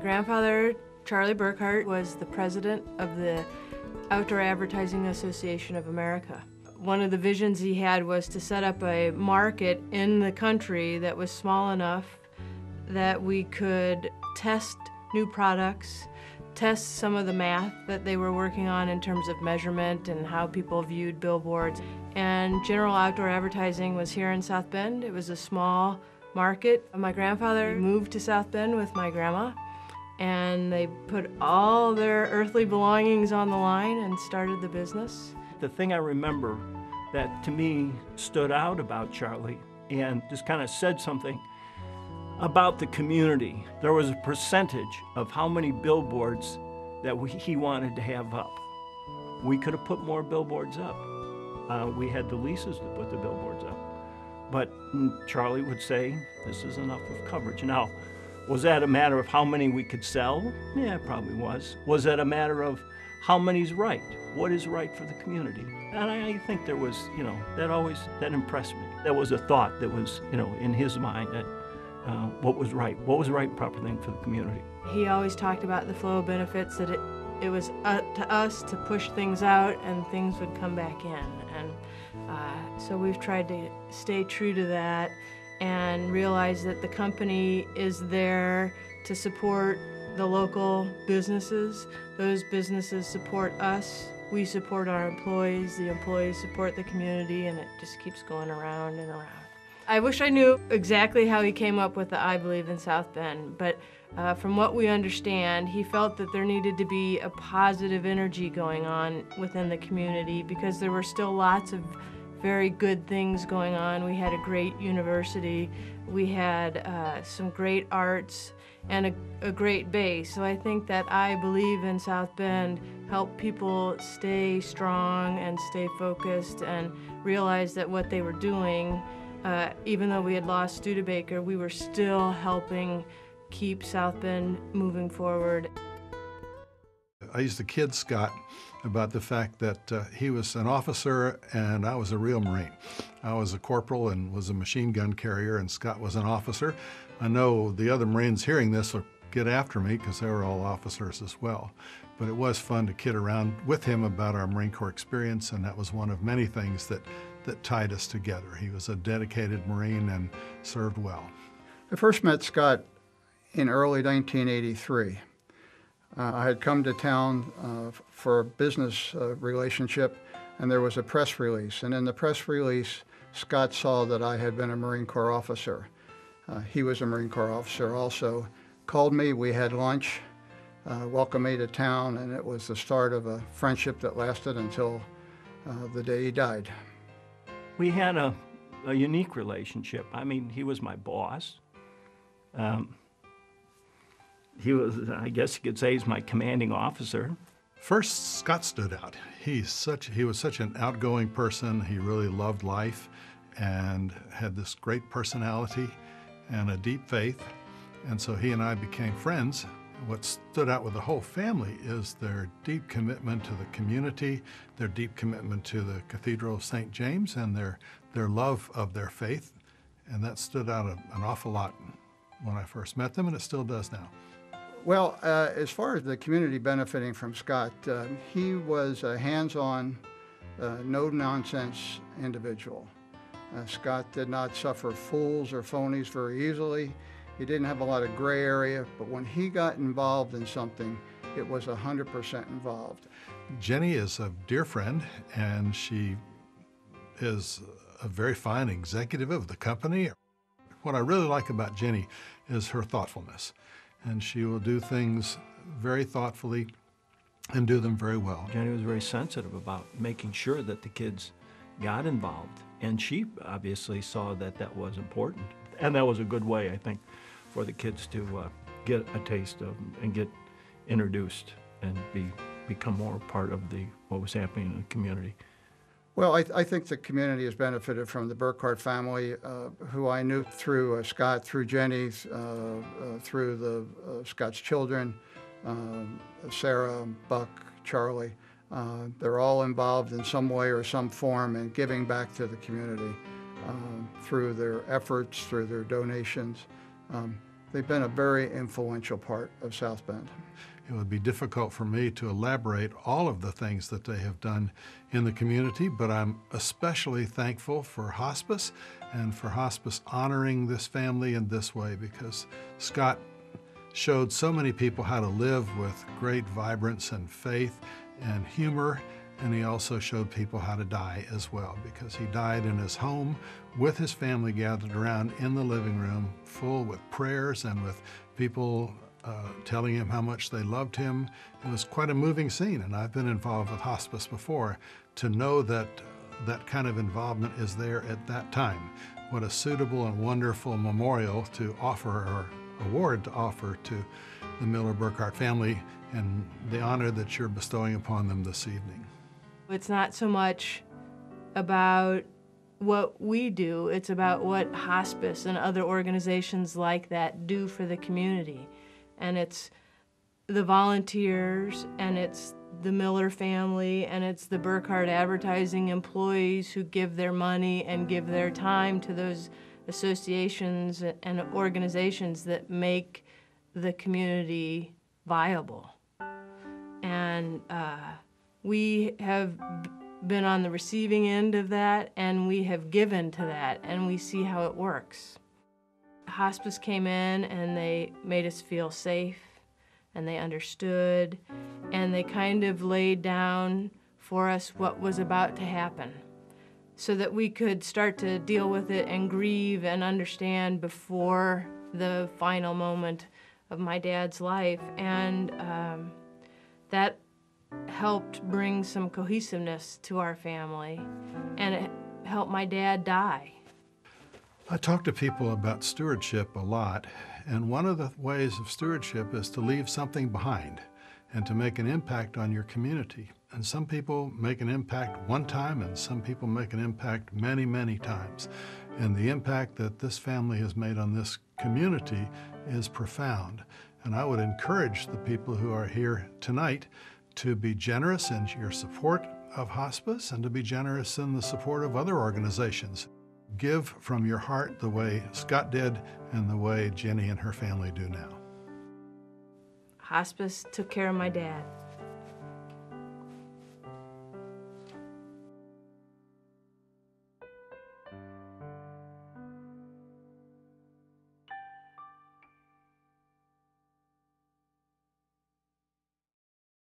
grandfather, Charlie Burkhart, was the president of the Outdoor Advertising Association of America. One of the visions he had was to set up a market in the country that was small enough that we could test new products, test some of the math that they were working on in terms of measurement and how people viewed billboards. And General Outdoor Advertising was here in South Bend. It was a small market. My grandfather moved to South Bend with my grandma, and they put all their earthly belongings on the line and started the business. The thing I remember that to me stood out about Charlie and just kind of said something about the community. There was a percentage of how many billboards that he wanted to have up. We could have put more billboards up. We had the leases to put the billboards up. But Charlie would say, this is enough of coverage. Now, was that a matter of how many we could sell? Yeah, it probably was. Was that a matter of how many's right? What is right for the community? And I think there was, that impressed me. That was a thought that was, in his mind, that what was right and proper thing for the community. He always talked about the flow of benefits, that it was up to us to push things out and things would come back in. And so we've tried to stay true to that and realize that the company is there to support the local businesses. Those businesses support us. We support our employees. The employees support the community, and it just keeps going around and around. I wish I knew exactly how he came up with the I Believe in South Bend, but from what we understand, he felt that there needed to be a positive energy going on within the community because there were still lots of very good things going on. We had a great university, we had some great arts, and a great base. So I think that I Believe in South Bend helped people stay strong and stay focused and realize that what they were doing, even though we had lost Studebaker, we were still helping keep South Bend moving forward. I used to kid Scott about the fact that he was an officer and I was a real Marine. I was a corporal and was a machine gun carrier, and Scott was an officer. I know the other Marines hearing this will get after me because they were all officers as well. But it was fun to kid around with him about our Marine Corps experience, and that was one of many things that tied us together. He was a dedicated Marine and served well. I first met Scott in early 1983. I had come to town for a business relationship, and there was a press release. And in the press release, Scott saw that I had been a Marine Corps officer. He was a Marine Corps officer also. Called me, we had lunch, welcomed me to town, and it was the start of a friendship that lasted until the day he died. We had a unique relationship. I mean, he was my boss. He was, I guess you could say, he's my commanding officer. First, Scott stood out. He was such an outgoing person. He really loved life and had this great personality and a deep faith. And so he and I became friends. What stood out with the whole family is their deep commitment to the community, their deep commitment to the Cathedral of St. James, and their love of their faith. And that stood out an awful lot when I first met them, and it still does now. Well, as far as the community benefiting from Scott, he was a hands-on, no-nonsense individual. Scott did not suffer fools or phonies very easily. He didn't have a lot of gray area, but when he got involved in something, it was 100% involved. Jenny is a dear friend, and she is a very fine executive of the company. What I really like about Jenny is her thoughtfulness, and she will do things very thoughtfully and do them very well. Jenny was very sensitive about making sure that the kids got involved, and she obviously saw that that was important. And that was a good way, I think, for the kids to get a taste of and get introduced and become more part of what was happening in the community. Well, I think the community has benefited from the Burkhart family, who I knew through Scott, through Jenny, through Scott's children, Sarah, Buck, Charlie. They're all involved in some way or some form in giving back to the community through their efforts, through their donations. they've been a very influential part of South Bend. It would be difficult for me to elaborate all of the things that they have done in the community, but I'm especially thankful for Hospice and for Hospice honoring this family in this way, because Scott showed so many people how to live with great vibrance and faith and humor, and he also showed people how to die as well, because he died in his home with his family gathered around in the living room, full with prayers and with people telling him how much they loved him. It was quite a moving scene, and I've been involved with Hospice before. To know that that kind of involvement is there at that time, what a suitable and wonderful memorial to offer, or award to offer to the Miller Burkhart family, and the honor that you're bestowing upon them this evening. It's not so much about what we do, it's about what Hospice and other organizations like that do for the community. And it's the volunteers, and it's the Miller family, and it's the Burkhart advertising employees who give their money and give their time to those associations and organizations that make the community viable. And we have been on the receiving end of that, and we have given to that, and we see how it works. Hospice came in and they made us feel safe, and they understood, and they kind of laid down for us what was about to happen so that we could start to deal with it and grieve and understand before the final moment of my dad's life. And that helped bring some cohesiveness to our family, and it helped my dad die. I talk to people about stewardship a lot, and one of the ways of stewardship is to leave something behind and to make an impact on your community. And some people make an impact one time, and some people make an impact many, many times. And the impact that this family has made on this community is profound. And I would encourage the people who are here tonight to be generous in your support of Hospice and to be generous in the support of other organizations. Give from your heart the way Scott did and the way Jenny and her family do now. Hospice took care of my dad.